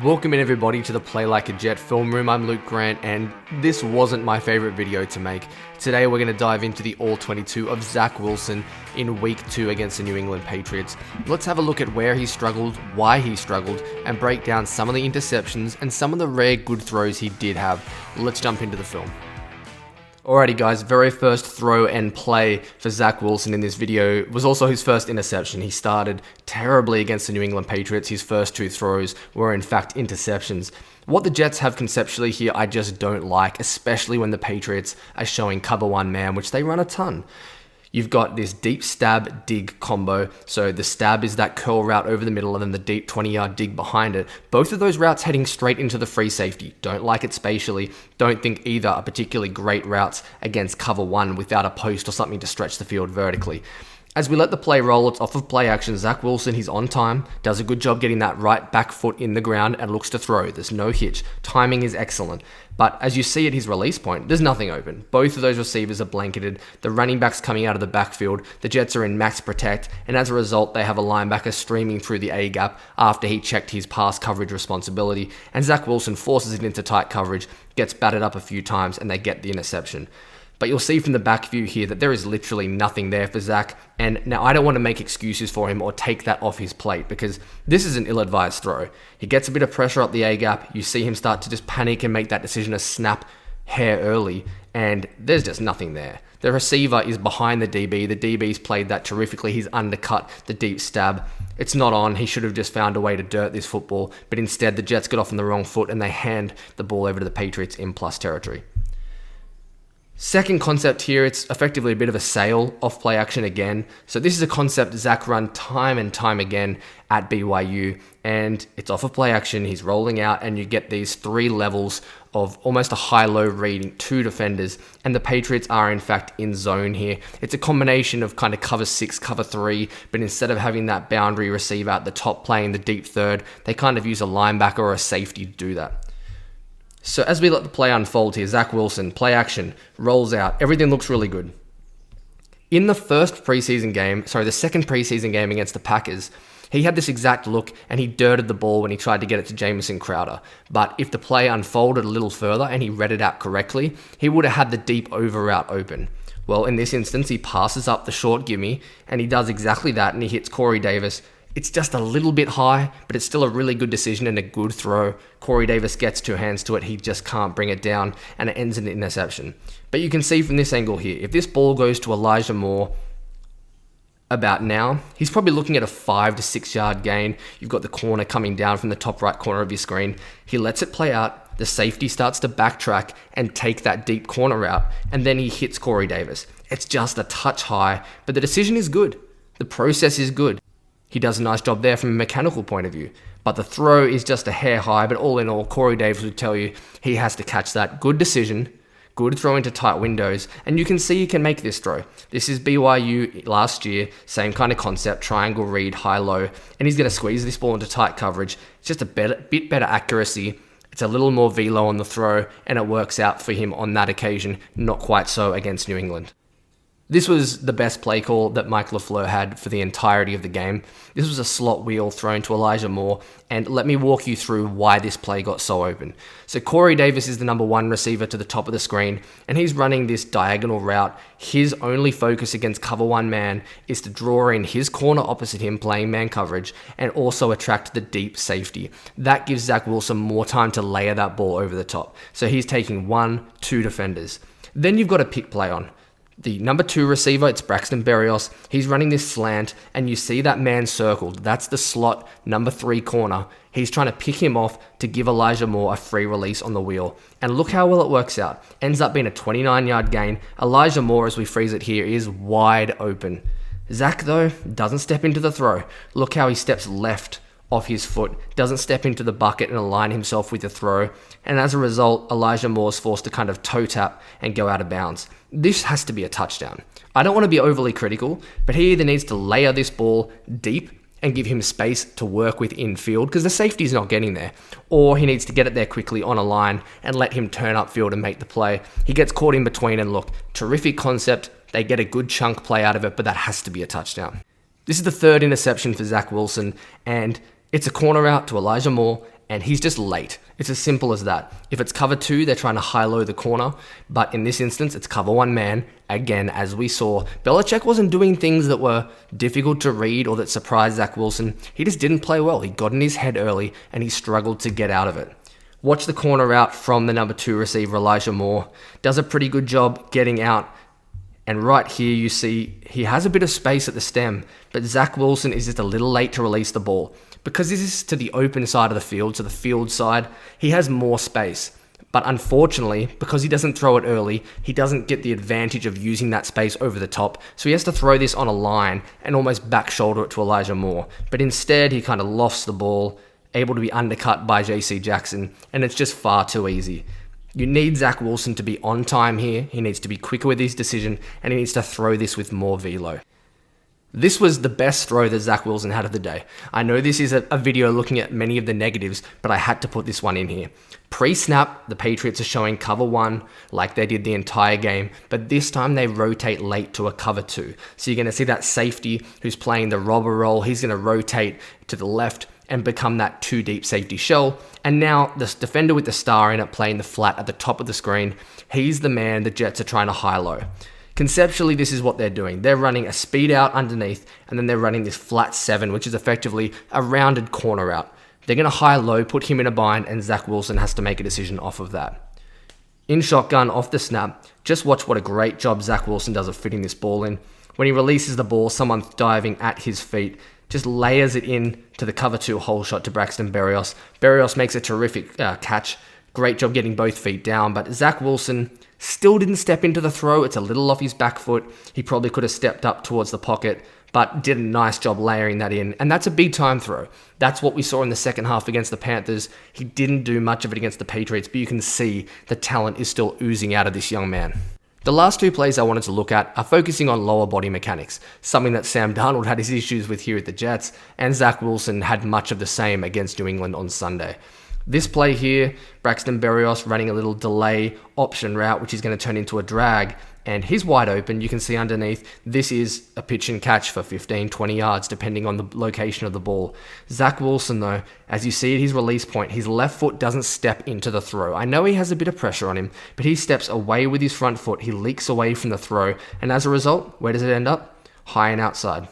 Welcome in everybody to the Play Like a Jet film room. I'm Luke Grant and this wasn't my favorite video to make. Today we're going to dive into the All-22 of Zach Wilson in week 2 against the New England Patriots. Let's have a look at where he struggled, why he struggled, and break down some of the interceptions and some of the rare good throws he did have. Let's jump into the film. Alrighty guys, very first throw and play for Zach Wilson in this video was also his first interception. He started terribly against the New England Patriots. His first 2 throws were in fact interceptions. What the Jets have conceptually here I just don't like, especially when the Patriots are showing cover 1 man, which they run a ton. You've got this deep stab dig combo. So the stab is that curl route over the middle and then the deep 20-yard dig behind it. Both of those routes heading straight into the free safety. Don't like it spatially. Don't think either are particularly great routes against cover 1 without a post or something to stretch the field vertically. As we let the play roll, it's off of play action. Zach Wilson, he's on time, does a good job getting that right back foot in the ground and looks to throw. There's no hitch. Timing is excellent. But as you see at his release point, there's nothing open. Both of those receivers are blanketed. The running back's coming out of the backfield. The Jets are in max protect. And as a result, they have a linebacker streaming through the A-gap after he checked his pass coverage responsibility. And Zach Wilson forces it into tight coverage, gets batted up a few times, and they get the interception. But you'll see from the back view here that there is literally nothing there for Zach. And now I don't want to make excuses for him or take that off his plate because this is an ill-advised throw. He gets a bit of pressure up the A-gap. You see him start to just panic and make that decision to snap hair early. And there's just nothing there. The receiver is behind the DB. The DB's played that terrifically. He's undercut the deep stab. It's not on. He should have just found a way to dirt this football. But instead, the Jets got off on the wrong foot and they hand the ball over to the Patriots in plus territory. Second concept here, it's effectively a bit of a sail off play action again. So this is a concept Zach run time and time again at BYU, and it's off of play action. He's rolling out and you get these 3 levels of almost a high-low reading, 2 defenders, and the Patriots are in fact in zone here. It's a combination of kind of cover 6, cover 3, but instead of having that boundary receiver at the top playing the deep third, they kind of use a linebacker or a safety to do that. So as we let the play unfold here, Zach Wilson, play action, rolls out. Everything looks really good. In the second preseason game against the Packers, he had this exact look and he dirted the ball when he tried to get it to Jamison Crowder. But if the play unfolded a little further and he read it out correctly, he would have had the deep over route open. Well, in this instance, he passes up the short gimme and he does exactly that and he hits Corey Davis. It's just a little bit high, but it's still a really good decision and a good throw. Corey Davis gets 2 hands to it. He just can't bring it down, and it ends in an interception. But you can see from this angle here, if this ball goes to Elijah Moore about now, he's probably looking at a 5 to 6 yard gain. You've got the corner coming down from the top right corner of your screen. He lets it play out. The safety starts to backtrack and take that deep corner route, and then he hits Corey Davis. It's just a touch high, but the decision is good. The process is good. He does a nice job there from a mechanical point of view. But the throw is just a hair high, but all in all, Corey Davis would tell you he has to catch that. Good decision, good throw into tight windows, and you can see he can make this throw. This is BYU last year, same kind of concept, triangle read, high-low, and he's going to squeeze this ball into tight coverage. It's just a bit better accuracy. It's a little more velo on the throw, and it works out for him on that occasion, not quite so against New England. This was the best play call that Mike LaFleur had for the entirety of the game. This was a slot wheel thrown to Elijah Moore, and let me walk you through why this play got so open. So Corey Davis is the number 1 receiver to the top of the screen, and he's running this diagonal route. His only focus against cover 1 man is to draw in his corner opposite him playing man coverage and also attract the deep safety. That gives Zach Wilson more time to layer that ball over the top. So he's taking 1, 2 defenders. Then you've got a pick play on. The number 2 receiver, it's Braxton Berrios. He's running this slant, and you see that man circled. That's the slot number 3 corner. He's trying to pick him off to give Elijah Moore a free release on the wheel. And look how well it works out. Ends up being a 29-yard gain. Elijah Moore, as we freeze it here, is wide open. Zach, though, doesn't step into the throw. Look how he steps left off his foot, doesn't step into the bucket and align himself with the throw, and as a result, Elijah Moore's forced to kind of toe tap and go out of bounds. This has to be a touchdown. I don't want to be overly critical, but he either needs to layer this ball deep and give him space to work with infield because the safety's not getting there, or he needs to get it there quickly on a line and let him turn upfield and make the play. He gets caught in between, and look, terrific concept. They get a good chunk play out of it, but that has to be a touchdown. This is the 3rd interception for Zach Wilson, and it's a corner out to Elijah Moore, and he's just late. It's as simple as that. If it's cover 2, they're trying to high-low the corner, but in this instance, it's cover 1 man. Again, as we saw, Belichick wasn't doing things that were difficult to read or that surprised Zach Wilson. He just didn't play well. He got in his head early, and he struggled to get out of it. Watch the corner route from the number 2 receiver, Elijah Moore. Does a pretty good job getting out. And right here, you see he has a bit of space at the stem, but Zach Wilson is just a little late to release the ball. Because this is to the open side of the field, to the field side, he has more space. But unfortunately, because he doesn't throw it early, he doesn't get the advantage of using that space over the top. So he has to throw this on a line and almost back shoulder it to Elijah Moore. But instead, he kind of lofts the ball, able to be undercut by JC Jackson, and it's just far too easy. You need Zach Wilson to be on time here. He needs to be quicker with his decision, and he needs to throw this with more velo. This was the best throw that Zach Wilson had of the day. I know this is a video looking at many of the negatives, but I had to put this one in here. Pre-snap, the Patriots are showing cover 1 like they did the entire game, but this time they rotate late to a cover 2. So you're going to see that safety who's playing the robber role. He's going to rotate to the left and become that 2 deep safety shell. And now this defender with the star in it playing the flat at the top of the screen, he's the man the Jets are trying to high-low. Conceptually, this is what they're doing. They're running a speed out underneath, and then they're running this flat 7, which is effectively a rounded corner route. They're going to high-low, put him in a bind, and Zach Wilson has to make a decision off of that. In shotgun, off the snap, just watch what a great job Zach Wilson does of fitting this ball in. When he releases the ball, someone diving at his feet just layers it in to the cover 2 hole shot to Braxton Berrios. Berrios makes a terrific catch. Great job getting both feet down, but Zach Wilson still didn't step into the throw. It's a little off his back foot. He probably could have stepped up towards the pocket, but did a nice job layering that in. And that's a big time throw. That's what we saw in the second half against the Panthers. He didn't do much of it against the Patriots, but you can see the talent is still oozing out of this young man. The last 2 plays I wanted to look at are focusing on lower body mechanics, something that Sam Darnold had his issues with here at the Jets, and Zach Wilson had much of the same against New England on Sunday. This play here, Braxton Berrios running a little delay option route, which is going to turn into a drag, and he's wide open. You can see underneath, this is a pitch and catch for 15, 20 yards, depending on the location of the ball. Zach Wilson, though, as you see at his release point, his left foot doesn't step into the throw. I know he has a bit of pressure on him, but he steps away with his front foot. He leaks away from the throw, and as a result, where does it end up? High and outside.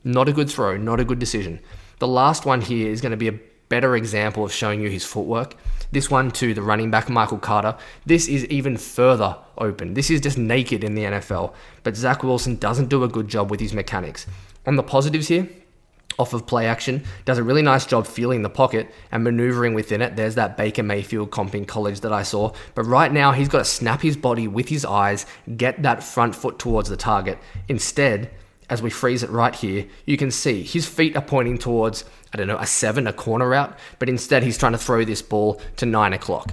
Not a good throw, not a good decision. The last one here is going to be a better example of showing you his footwork. This one to the running back, Michael Carter. This is even further open. This is just naked in the NFL. But Zach Wilson doesn't do a good job with his mechanics. On the positives here, off of play action, does a really nice job feeling the pocket and maneuvering within it. There's that Baker Mayfield comp in college that I saw. But right now, he's got to snap his body with his eyes, get that front foot towards the target. Instead, as we freeze it right here, you can see his feet are pointing towards, a 7, a corner route, but instead he's trying to throw this ball to 9 o'clock.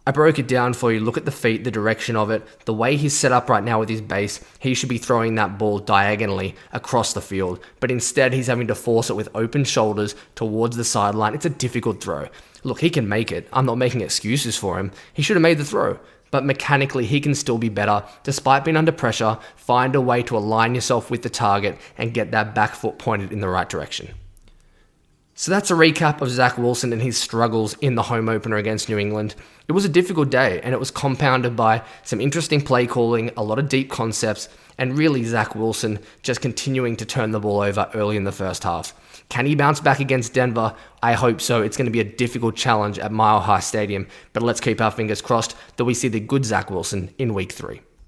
I broke it down for you. Look at the feet, the direction of it, the way he's set up right now with his base. He should be throwing that ball diagonally across the field, but instead he's having to force it with open shoulders towards the sideline. It's a difficult throw. Look, he can make it. I'm not making excuses for him. He should have made the throw. But mechanically, he can still be better. Despite being under pressure, find a way to align yourself with the target and get that back foot pointed in the right direction. So that's a recap of Zach Wilson and his struggles in the home opener against New England. It was a difficult day, and it was compounded by some interesting play calling, a lot of deep concepts, and really Zach Wilson just continuing to turn the ball over early in the first half. Can he bounce back against Denver? I hope so. It's going to be a difficult challenge at Mile High Stadium, but let's keep our fingers crossed that we see the good Zach Wilson in week 3.